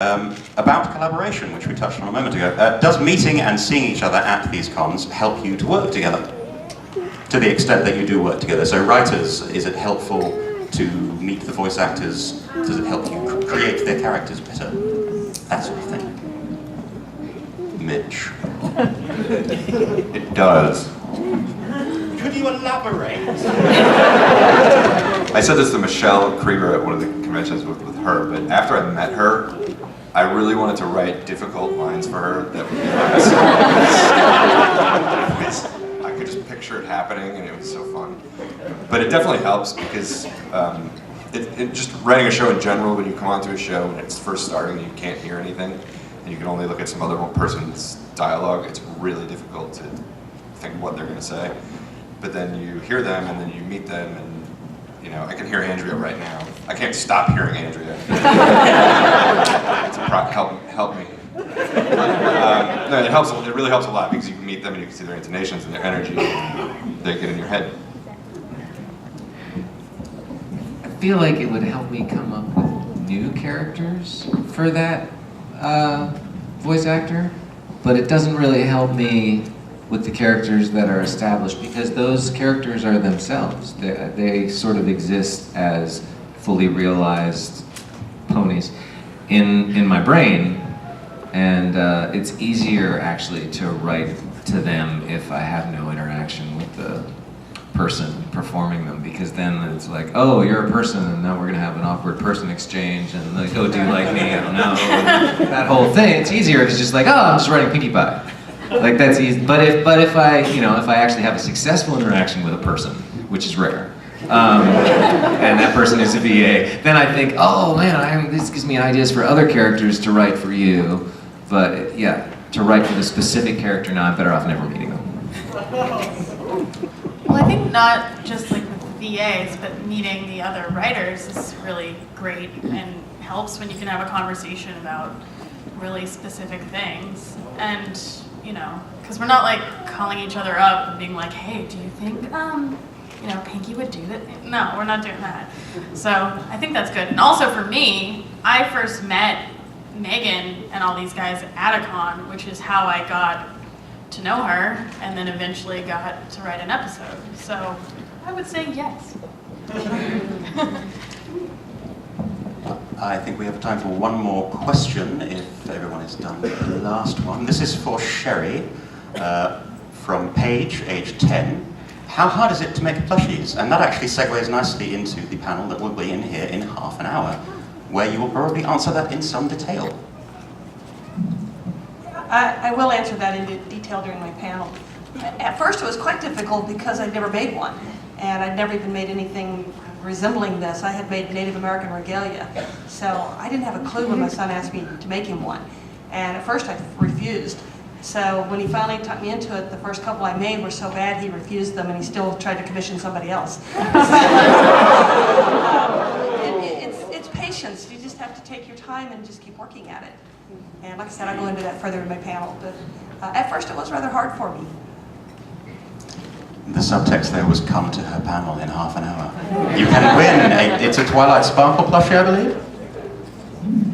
About collaboration, which we touched on a moment ago. Does meeting and seeing each other at these cons help you to work together? To the extent that you do work together. So writers, is it helpful to meet the voice actors? Does it help you create their characters better? That sort of thing. Mitch. It does. Could you elaborate? I said this to Michelle Krieger at one of the conventions with her, but after I met her, I really wanted to write difficult lines for her that would be honest. I could just picture it happening, and it was so fun. But it definitely helps because just writing a show in general, when you come onto a show and it's first starting, you can't hear anything, and you can only look at some other person's dialogue, it's really difficult to think what they're going to say. But then you hear them, and then you meet them, and you know, I can hear Andrea right now. I can't stop hearing Andrea. Help me. No, it helps. It really helps a lot because you can meet them and you can see their intonations and their energy. And they get in your head. I feel like it would help me come up with new characters for that voice actor, but it doesn't really help me with the characters that are established because those characters are themselves. They sort of exist as fully realized ponies in my brain, and it's easier actually to write to them if I have no interaction with the person performing them, because then it's like, oh, you're a person, and now we're gonna have an awkward person exchange, and like, oh, do you like me? I don't know. That whole thing, it's easier. It's just like, oh, I'm just writing Pinkie Pie. Like that's easy. But if I actually have a successful interaction with a person, which is rare, and that person is a VA, then I think, oh man, this gives me ideas for other characters to write for you. But yeah, to write for the specific character, now I'm better off never meeting them. Well, I think not just like with VAs, but meeting the other writers is really great and helps when you can have a conversation about really specific things. And you know, because we're not like calling each other up and being like, hey, do you think, Pinkie would do that? No, we're not doing that. So I think that's good. And also for me, I first met Megan and all these guys at a con, which is how I got to know her and then eventually got to write an episode. So I would say yes. I think we have time for one more question, if everyone is done with the last one. This is for Sherry, from Paige, age 10. How hard is it to make plushies? And that actually segues nicely into the panel that will be in here in half an hour, where you will probably answer that in some detail. I will answer that in detail during my panel. At first it was quite difficult because I'd never made one, and I'd never even made anything resembling this. I had made Native American regalia, so I didn't have a clue when my son asked me to make him one. And at first I refused. So when he finally talked me into it, the first couple I made were so bad he refused them, and he still tried to commission somebody else. It's patience. You just have to take your time and just keep working at it. And like I said, I'll go into that further in my panel, but at first it was rather hard for me. The subtext there was come to her panel in half an hour. You can win. It's a Twilight Sparkle plushie, I believe.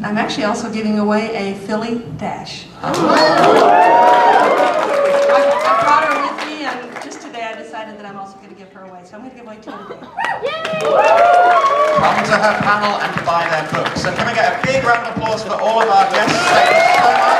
I'm actually also giving away a Philly Dash. I brought her with me, and just today I decided that I'm also going to give her away. So I'm going to give away 2 today. Come to her panel and buy their books. So can we get a big round of applause for all of our guests? Thank you so much.